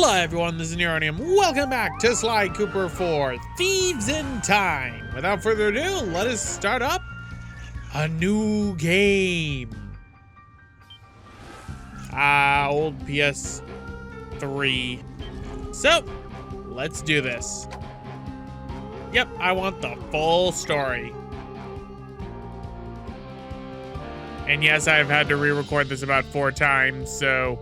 Hello everyone, this is Neronium. Welcome back to al-Kupar for Thieves in Time. Without further ado, let us start up a new game. Old PS3. So, let's do this. Yep, I want the full story. And yes, I've had to re-record this about 4 times, so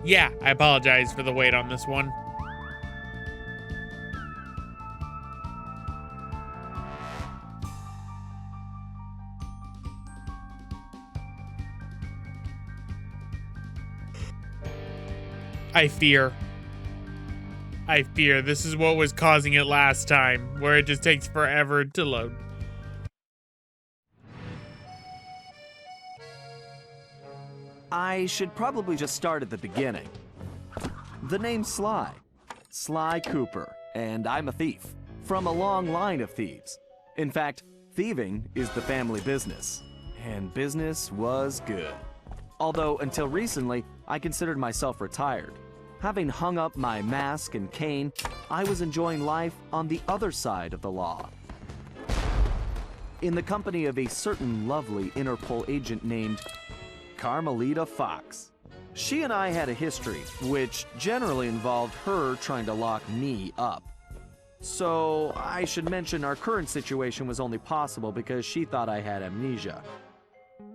yeah, I apologize for the wait on this one. I fear this is what was causing it last time, where it just takes forever to load. I should probably just start at the beginning. The name's Sly. Sly Cooper, and I'm a thief. From a long line of thieves. In fact, thieving is the family business. And business was good. Although, until recently, I considered myself retired. Having hung up my mask and cane, I was enjoying life on the other side of the law. In the company of a certain lovely Interpol agent named Carmelita Fox. She and I had a history, which generally involved her trying to lock me up. So, I should mention our current situation was only possible because she thought I had amnesia.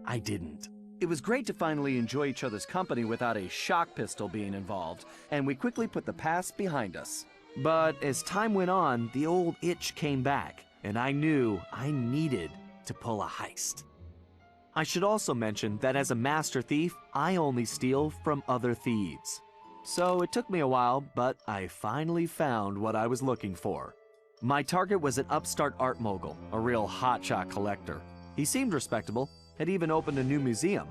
I didn't. It was great to finally enjoy each other's company without a shock pistol being involved, and we quickly put the past behind us. But as time went on, the old itch came back, and I knew I needed to pull a heist. I should also mention that as a master thief, I only steal from other thieves. So it took me a while, but I finally found what I was looking for. My target was an upstart art mogul, a real hotshot collector. He seemed respectable, had even opened a new museum.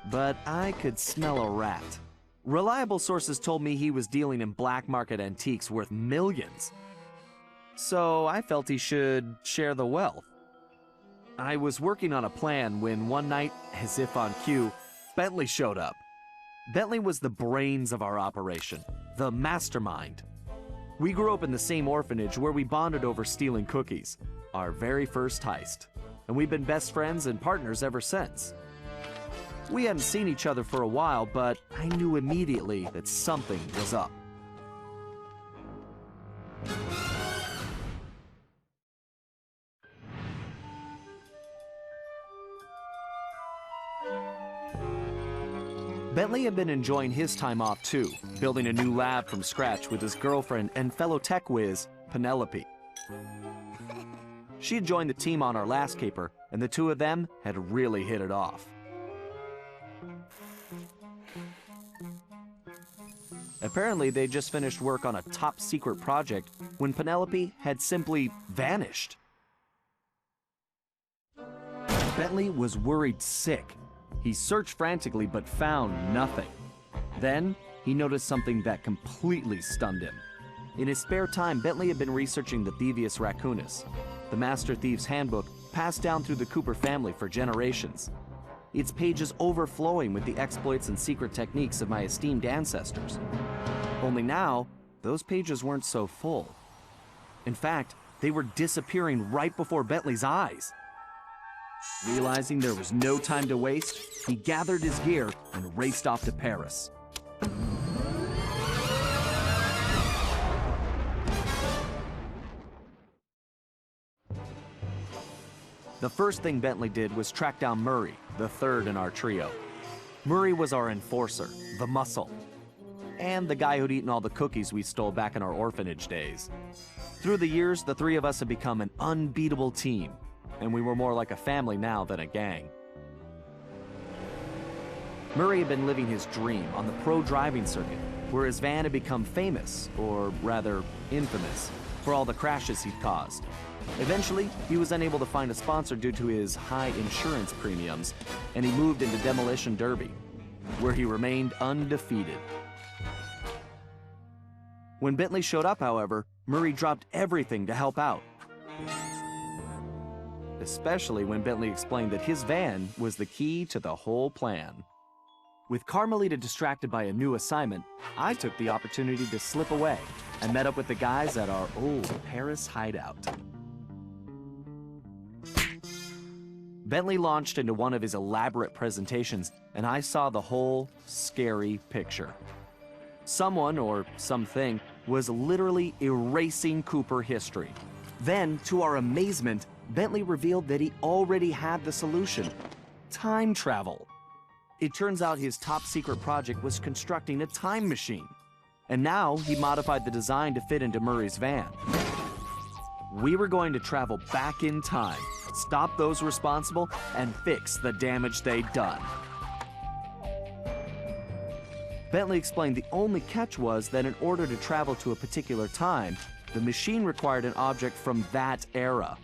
But I could smell a rat. Reliable sources told me he was dealing in black market antiques worth millions. So I felt he should share the wealth. I was working on a plan when one night, as if on cue, Bentley showed up. Bentley was the brains of our operation, the mastermind. We grew up in the same orphanage where we bonded over stealing cookies, our very first heist, and we've been best friends and partners ever since. We hadn't seen each other for a while, but I knew immediately that something was up. Bentley had been enjoying his time off too, building a new lab from scratch with his girlfriend and fellow tech whiz, Penelope. She had joined the team on our last caper, and the two of them had really hit it off. Apparently, they just finished work on a top-secret project when Penelope had simply vanished. Bentley was worried sick. He searched frantically but found nothing. Then, he noticed something that completely stunned him. In his spare time, Bentley had been researching the Thievius Raccoonus, the Master Thief's handbook passed down through the Cooper family for generations. Its pages overflowing with the exploits and secret techniques of my esteemed ancestors. Only now, those pages weren't so full. In fact, they were disappearing right before Bentley's eyes. Realizing there was no time to waste, he gathered his gear and raced off to Paris. The first thing Bentley did was track down Murray, the third in our trio. Murray was our enforcer, the muscle, and the guy who'd eaten all the cookies we stole back in our orphanage days. Through the years, the three of us had become an unbeatable team, and we were more like a family now than a gang. Murray had been living his dream on the pro driving circuit, where his van had become famous, or rather, infamous, for all the crashes he'd caused. Eventually, he was unable to find a sponsor due to his high insurance premiums, and he moved into Demolition Derby, where he remained undefeated. When Bentley showed up, however, Murray dropped everything to help out. Especially when Bentley explained that his van was the key to the whole plan. With Carmelita distracted by a new assignment, I took the opportunity to slip away and met up with the guys at our old Paris hideout. Bentley launched into one of his elaborate presentations, and I saw the whole scary picture. Someone, or something, was literally erasing Cooper history. Then, to our amazement, Bentley revealed that he already had the solution: time travel. It turns out his top secret project was constructing a time machine. And now he modified the design to fit into Murray's van. We were going to travel back in time, stop those responsible, and fix the damage they'd done. Bentley explained the only catch was that in order to travel to a particular time, the machine required an object from that era.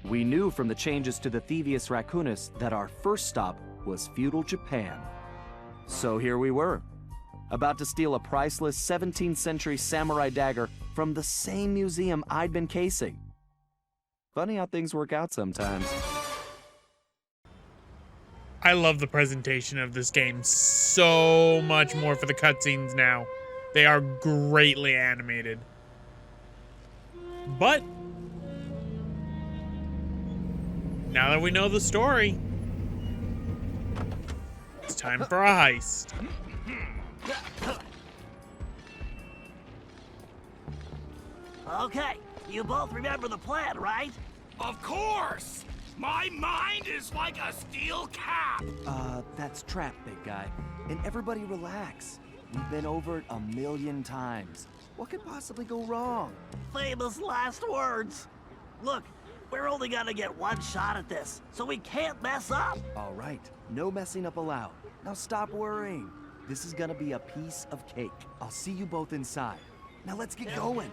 We knew from the changes to the Thieves Raccoonus that our first stop was feudal Japan. So here we were, about to steal a priceless 17th century samurai dagger from the same museum I'd been casing. Funny how things work out sometimes. I love the presentation of this game so much more for the cutscenes now. They are greatly animated. But now that we know the story, it's time for a heist. Okay, you both remember the plan, right? Of course! My mind is like a steel cap! That's trap, big guy. And everybody relax. We've been over it 1,000,000 times. What could possibly go wrong? Famous last words. Look, we're only gonna get one shot at this, so we can't mess up. All right, no messing up allowed. Now stop worrying. This is gonna be a piece of cake. I'll see you both inside. Now let's get going.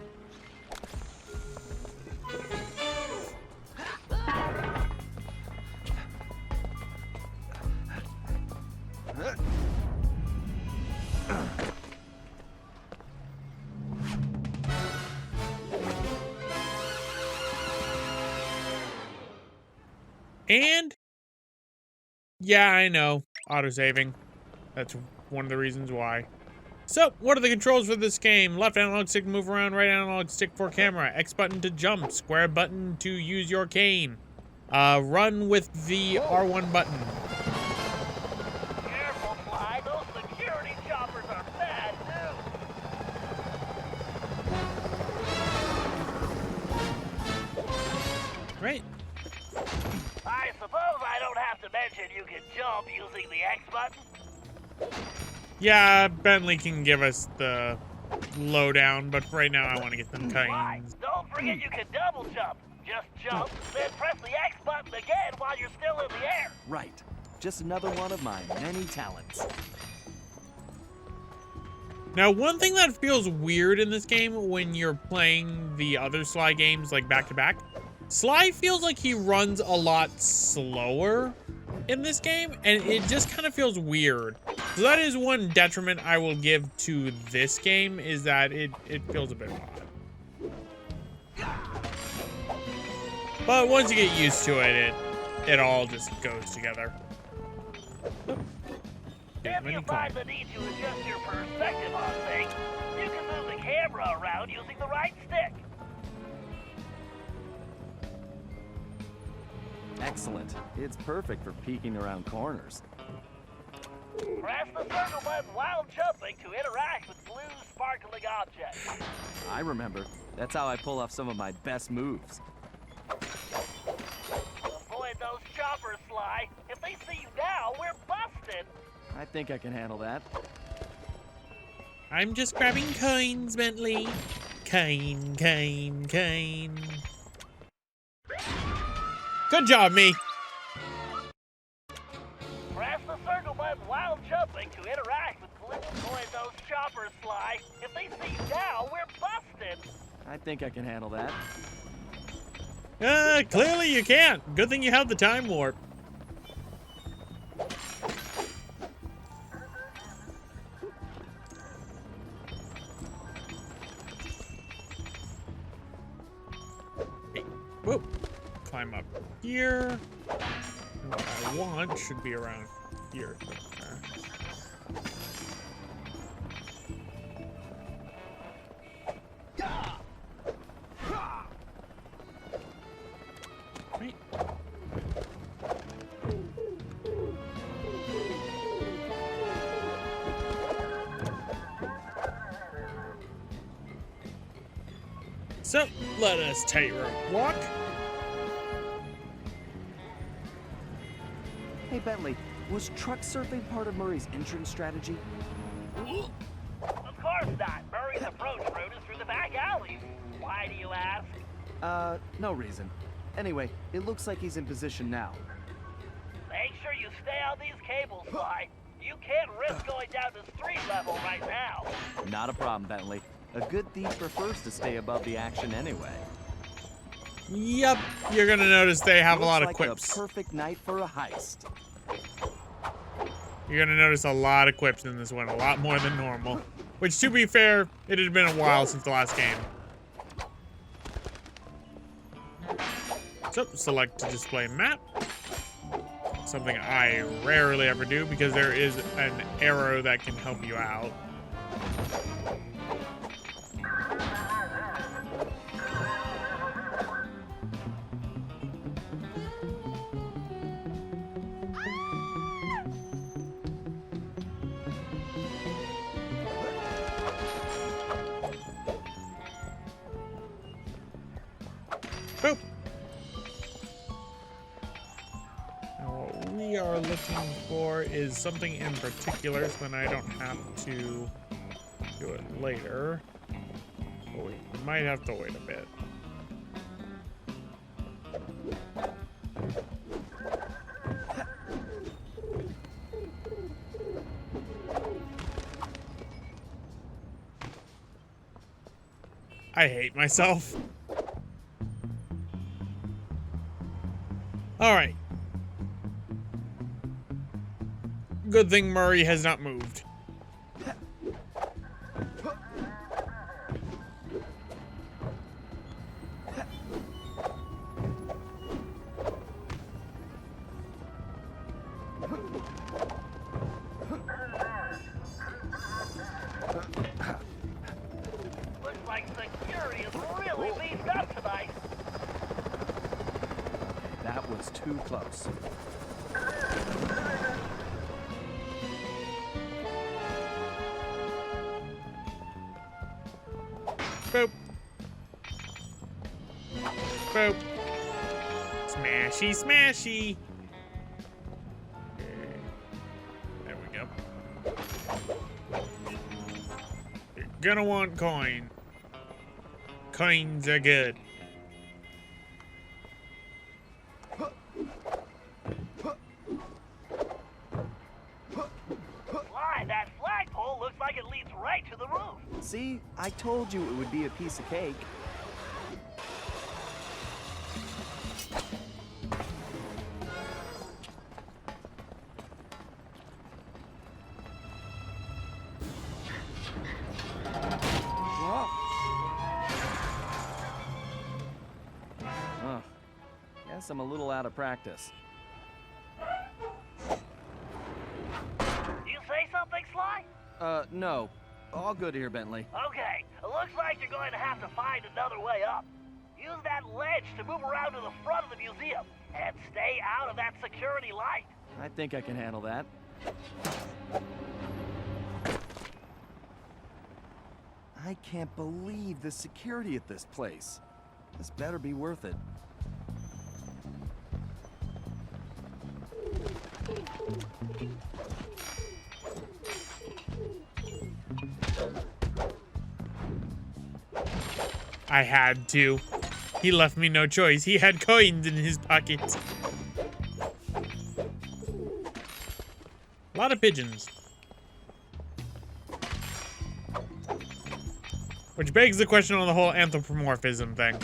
And yeah, I know, autosaving. That's one of the reasons why. So, what are the controls for this game? Left analog stick to move around, right analog stick for camera, X button to jump, square button to use your cane. Run with the R1 button. Careful, Clyde. Those security choppers are bad news. Right. I suppose I don't have to mention you can jump using the X button. Yeah, Bentley can give us the lowdown, but right now I want to get them Right. canes. Don't forget you can double jump. Just jump, then press the X button again while you're still in the air. Right. Just another one of my many talents. Now, one thing that feels weird in this game when you're playing the other Sly games like back to back, Sly feels like he runs a lot slower in this game, and it just kind of feels weird. So that is one detriment I will give to this game, is that it feels a bit odd. But once you get used to it, it all just goes together. If you find the need to adjust your perspective on things, you can move the camera around using the right stick. Excellent. It's perfect for peeking around corners. Press the circle button while jumping to interact with blue sparkling objects. I remember. That's how I pull off some of my best moves. Avoid those choppers, Sly. If they see you now, we're busted. I think I can handle that. I'm just grabbing coins, Bentley. Cane, cane, cane. Good job, me. Press the circle button while jumping to interact with blue. Avoid those choppers, Sly. If they see you now, we're busted. I think I can handle that. Clearly you can't. Good thing you have the time warp. Hey, whoop. Climb up here. What I want should be around here. So, let us tightrope walk. Hey, Bentley, was truck surfing part of Murray's entrance strategy? Of course not. Murray's approach route is through the back alleys. Why do you ask? No reason. Anyway, it looks like he's in position now. Make sure you stay on these cables, Sly. You can't risk going down to street level right now. Not a problem, Bentley. A good thief prefers to stay above the action anyway. Yep, you're gonna notice they have a lot of Looks quips. like a perfect night for a heist. You're gonna notice a lot of quips in this one, a lot more than normal. Which, to be fair, it had been a while since the last game. So, select to display map. Something I rarely ever do because there is an arrow that can help you out. Boop. Now what we are looking for is something in particular, so then I don't have to do it later. But we might have to wait a bit. I hate myself. All right. Good thing Murray has not moved. Looks like security is really beefed up tonight. That was too close. Boop. Boop. Smashy, smashy. There we go. You're gonna want coin. Coins are good. Sly, that flagpole looks like it leads right to the roof. See, I told you it would be a piece of cake. Huh. Guess I'm a little out of practice. You say something, Sly? No. All good here, Bentley. Okay, it looks like you're going to have to find another way up. Use that ledge to move around to the front of the museum and stay out of that security light. I think I can handle that. I can't believe the security at this place. This better be worth it. I had to. He left me no choice. He had coins in his pockets. A lot of pigeons. Which begs the question on the whole anthropomorphism thing.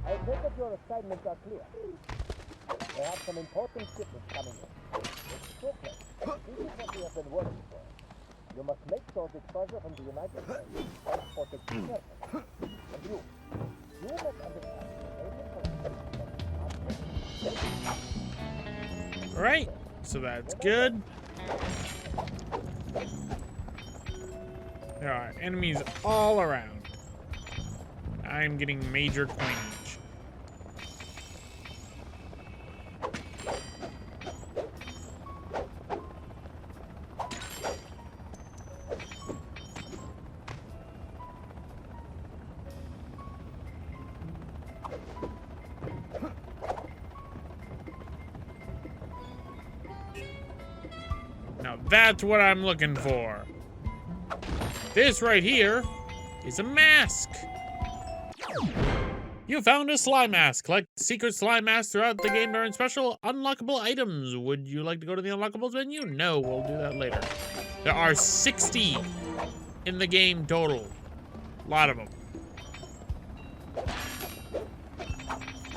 I take that your assignments are clear. We have some important shipments coming in. It's shortly. This is what we have been working for. You must make sure the treasure from the United States is transported carefully. And you must understand. Alright, so that's good. There are enemies all around. I'm getting major coinage. Now that's what I'm looking for. This right here is a mask. You found a slime mask. Collect secret slime masks throughout the game to earn special unlockable items. Would you like to go to the unlockables menu? No, we'll do that later. There are 60 in the game total. A lot of them.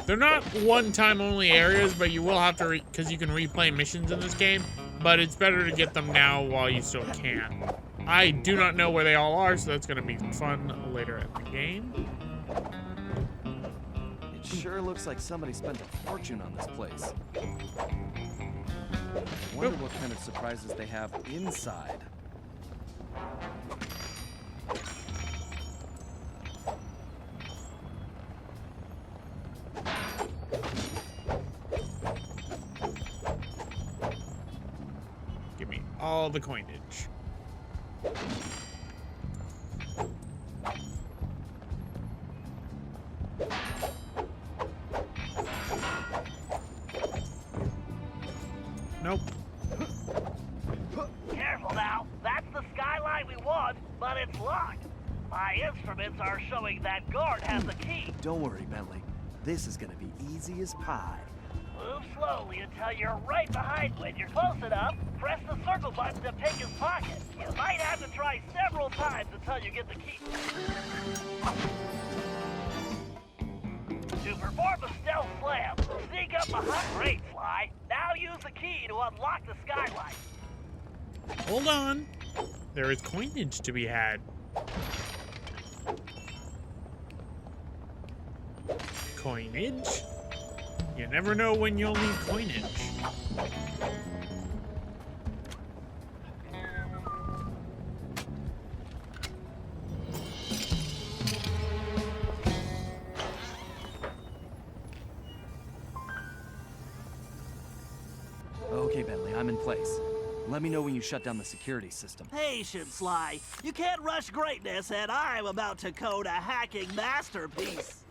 They're not one-time only areas, but you will have to, because you can replay missions in this game, but it's better to get them now while you still can. I do not know where they all are, so that's going to be fun later in the game. It sure looks like somebody spent a fortune on this place. Wonder what kind of surprises they have inside. Give me all the coinage. Nope. Careful now. That's the skyline we want, but it's locked. My instruments are showing that guard has the key. Don't worry, Bentley. This is gonna be easy as pie. Move slowly until you're right behind. When you're close enough, press the circle button to pick his pocket. You might have to try several times until you get the key. To perform a stealth slam, sneak up behind. Great, Sly. Now use the key to unlock the skylight. Hold on. There is coinage to be had. Coinage? You never know when you'll need coinage. Okay, Bentley, I'm in place. Let me know when you shut down the security system. Patience, Sly. You can't rush greatness, and I'm about to code a hacking masterpiece.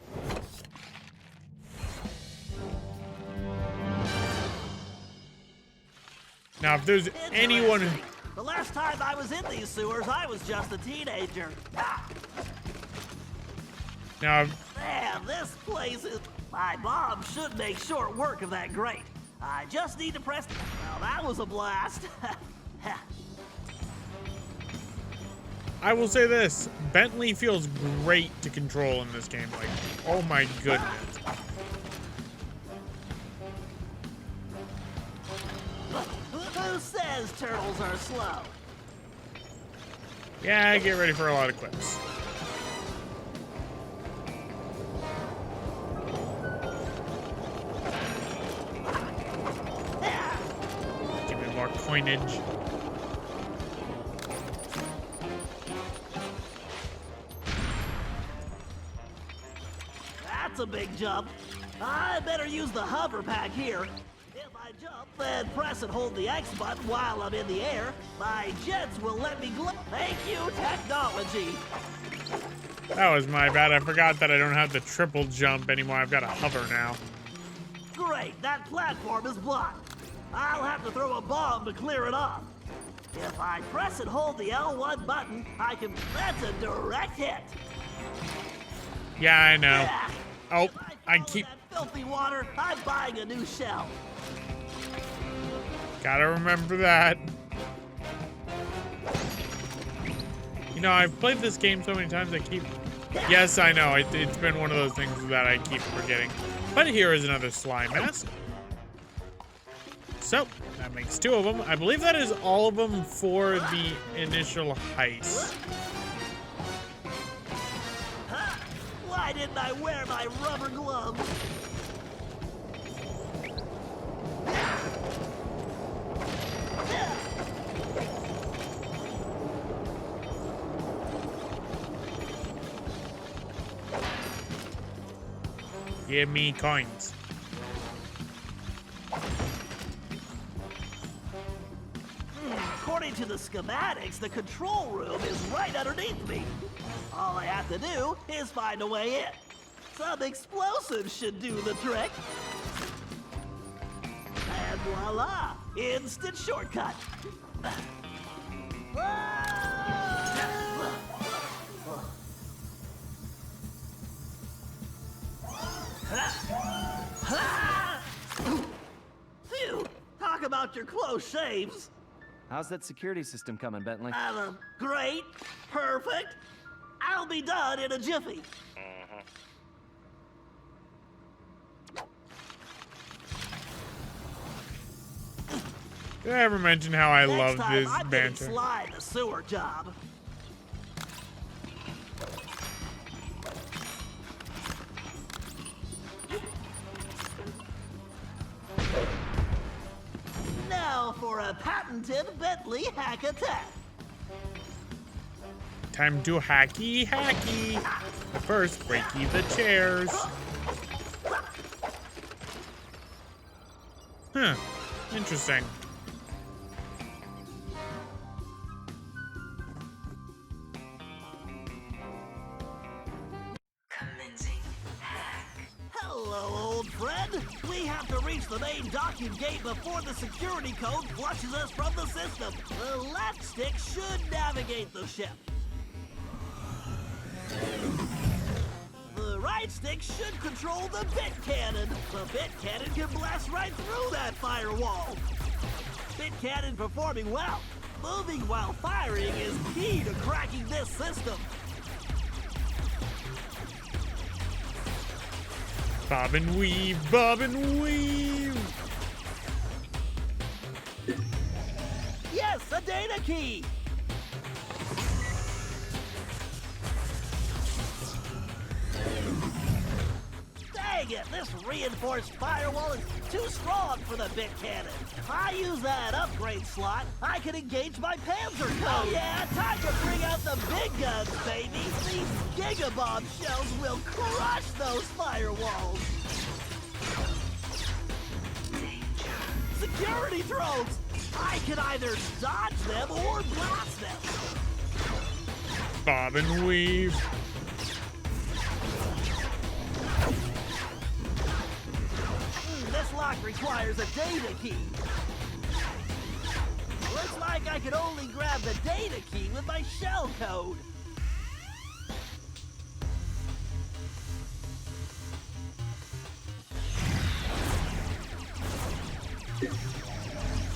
Now, if there's anyone who... Interesting. The last time I was in these sewers, I was just a teenager. Ah, Now, man, this place is... My mom should make short work of that grate. I just need to press... Well, that was a blast. I will say this. Bentley feels great to control in this game. Like, oh my goodness. Who says turtles are slow? Yeah, get ready for a lot of clips. Give me more coinage. That's a big jump. I better use the hover pack here. If I jump and press and hold the X button while I'm in the air, my jets will let me glow. Thank you, technology. That was my bad. I forgot that I don't have the triple jump anymore. I've got a hover now. Great, that platform is blocked. I'll have to throw a bomb to clear it off. If I press and hold the L1 button, I can... That's a direct hit. Yeah, I know. Yeah. Oh, If I follow keep... that filthy water, I'm buying a new shell. Gotta remember that. You know, I've played this game so many times I keep... Yes, I know. It's been one of those things that I keep forgetting. But here is another slime mask. So, that makes 2 of them. I believe that is all of them for the initial heist. Huh? Why didn't I wear my rubber gloves? Give me coins. According to the schematics, the control room is right underneath me. All I have to do is find a way in. Some explosives should do the trick. And voila! Instant shortcut. Phew! Talk about your close shaves. How's that security system coming, Bentley? Great. Perfect. I'll be done in a jiffy. Did I ever mention how I Next love time, this I'm giving banter? Sly the sewer job. Now for a patented Bentley hack attack. Time to hacky hacky. But first, breaky the chairs. Huh. Interesting. Hello, old friend. We have to reach the main docking gate before the security code flushes us from the system. The left stick should navigate the ship. The right stick should control the bit cannon. The bit cannon can blast right through that firewall. Bit cannon performing well. Moving while firing is key to cracking this system. Bob and weave, bob and weave. Yes, a data key. Dang it, this reinforced firewall is too strong for the bit cannon. If I use that upgrade slot, I can engage my Panzer code. Oh yeah, time to bring out the big guns, baby. These gigabomb shells will crush those firewalls. Security drones! I can either dodge them or blast them. Bob and weave. This lock requires a data key. Looks like I can only grab the data key with my shell code.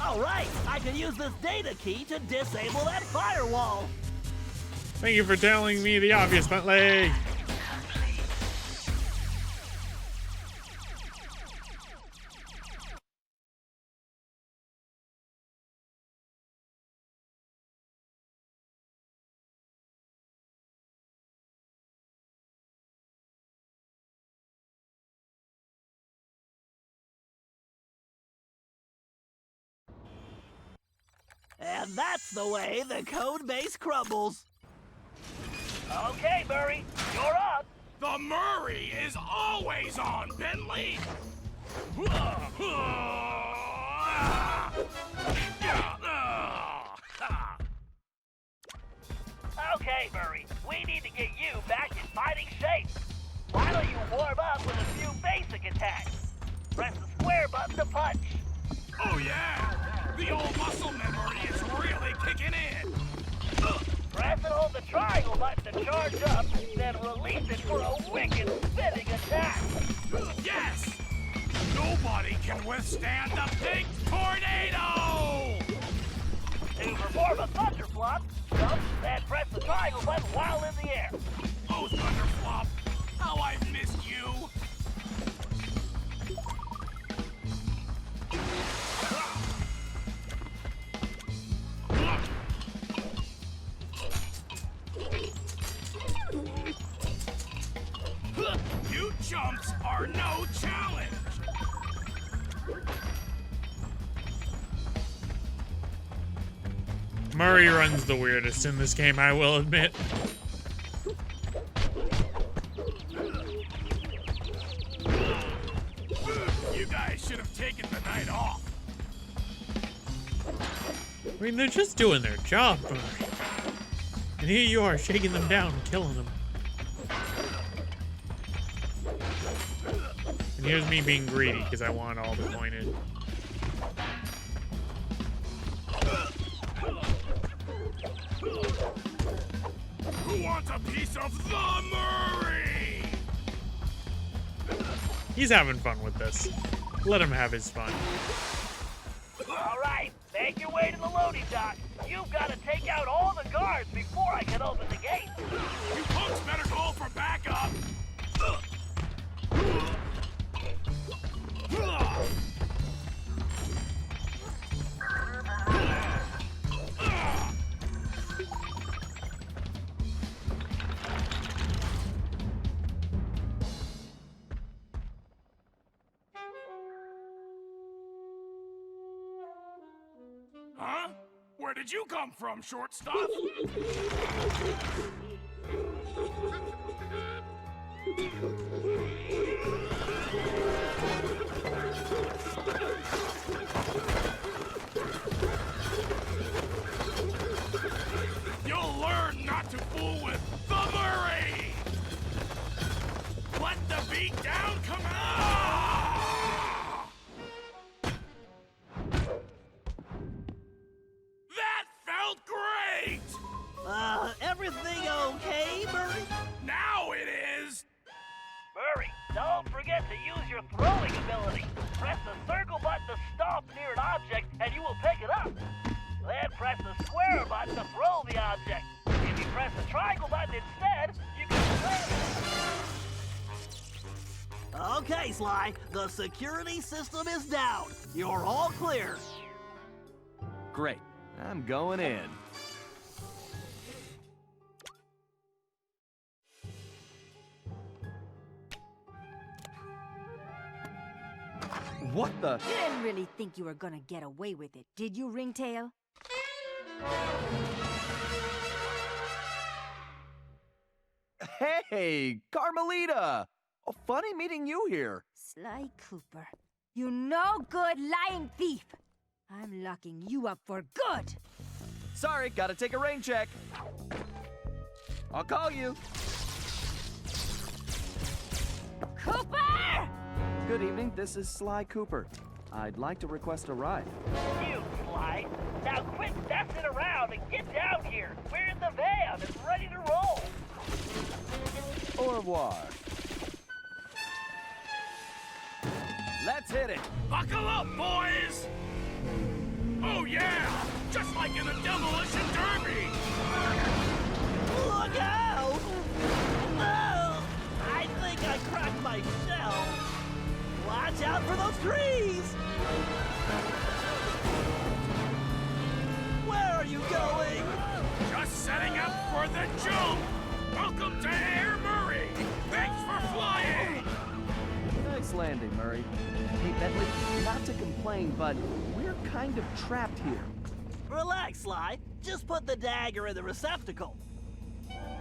All right, I can use this data key to disable that firewall. Thank you for telling me the obvious, Bentley. And that's the way the code base crumbles. Okay, Murray, you're up. The Murray is always on, Bentley! Okay, Murray, we need to get you back in fighting shape. Why don't you warm up with a few basic attacks? Press the square button to punch. Oh yeah! The old muscle memory is really kicking in! Press and hold the triangle button to charge up, then release it for a wicked spinning attack. Yes! Nobody can withstand the big tornado! To perform a thunder flop, jump, then press the triangle button while in the air. Oh, Thunderflop! How I've missed you! You chumps are no challenge! Murray runs the weirdest in this game, I will admit. You guys should have taken the night off. I mean, they're just doing their job, Murray. And here you are, shaking them down and killing them. And here's me being greedy, because I want all the coinage. Who wants a piece of the Murray? He's having fun with this. Let him have his fun. All right, make your way to the loading dock. You've got to take out all the guards before I can open the gate. You folks better call for backup. Huh? Where did you come from, shortstop? You'll learn not to fool with the Murray! Let the beat down come out! That felt great! Everything okay, Murray? Now it is! Murray, don't forget to use your throwing ability. Press the circle button to stop near an object, and you will pick it up. Then press the square button to throw the object. If you press the triangle button instead, you can throw it. Okay, Sly, the security system is down. You're all clear. Great. I'm going in. What the? You didn't really think you were gonna get away with it, did you, Ringtail? Hey, Carmelita! Oh, funny meeting you here. Sly Cooper, you no good lying thief! I'm locking you up for good! Sorry, gotta take a rain check. I'll call you. Cooper! Good evening, this is Sly Cooper. I'd like to request a ride. You, Sly. Now quit messing around and get down here. We're in the van and ready to roll. Au revoir. Let's hit it. Buckle up, boys! Oh yeah! Just like in a demolition derby! Look out! No! I think I cracked my shell. Watch out for those trees! Where are you going? Just setting up for the jump! Welcome to Air Murray! Thanks for flying! Nice landing, Murray. Hey, Bentley, not to complain, but we're kind of trapped here. Relax, Sly. Just put the dagger in the receptacle.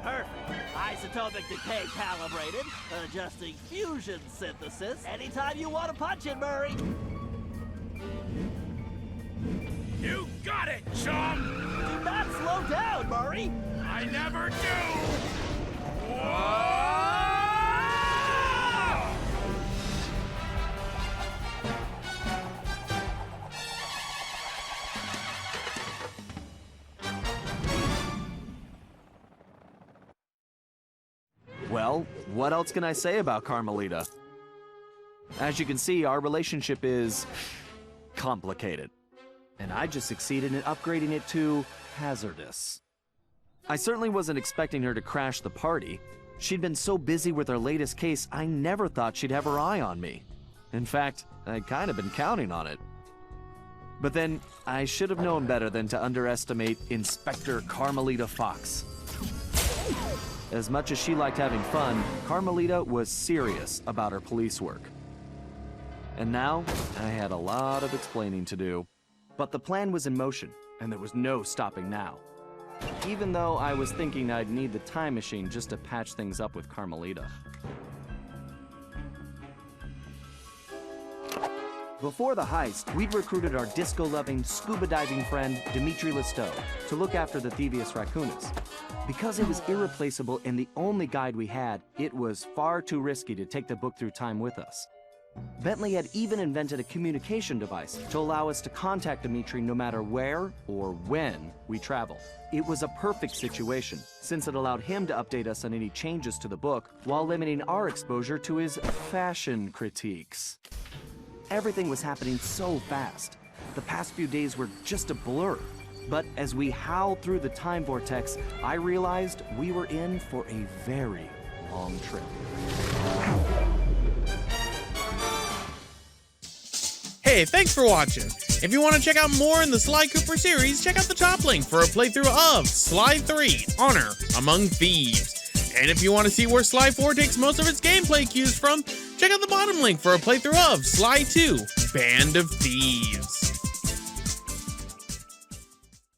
Perfect. Isotopic decay calibrated. Adjusting fusion synthesis. Anytime you want to punch it, Murray. You got it, chum! Do not slow down, Murray. I never do! Whoa! Well, what else can I say about Carmelita? As you can see, our relationship is complicated. And I just succeeded in upgrading it to hazardous. I certainly wasn't expecting her to crash the party. She'd been so busy with her latest case, I never thought she'd have her eye on me. In fact, I'd kind of been counting on it. But then, I should have known better than to underestimate Inspector Carmelita Fox. As much as she liked having fun, Carmelita was serious about her police work. And now, I had a lot of explaining to do. But the plan was in motion, and there was no stopping now. Even though I was thinking I'd need the time machine just to patch things up with Carmelita. Before the heist, we'd recruited our disco-loving, scuba-diving friend, Dimitri Listeau, to look after the Thievius Raccoonus. Because it was irreplaceable and the only guide we had, it was far too risky to take the book through time with us. Bentley had even invented a communication device to allow us to contact Dimitri no matter where or when we travel. It was a perfect situation, since it allowed him to update us on any changes to the book while limiting our exposure to his fashion critiques. Everything was happening so fast. The past few days were just a blur. But as we howled through the time vortex, I realized we were in for a very long trip. Hey, thanks for watching. If you want to check out more in the Sly Cooper series, check out the top link for a playthrough of Sly 3, Honor Among Thieves. And if you want to see where Sly 4 takes most of its gameplay cues from, check out the bottom link for a playthrough of Sly 2, Band of Thieves.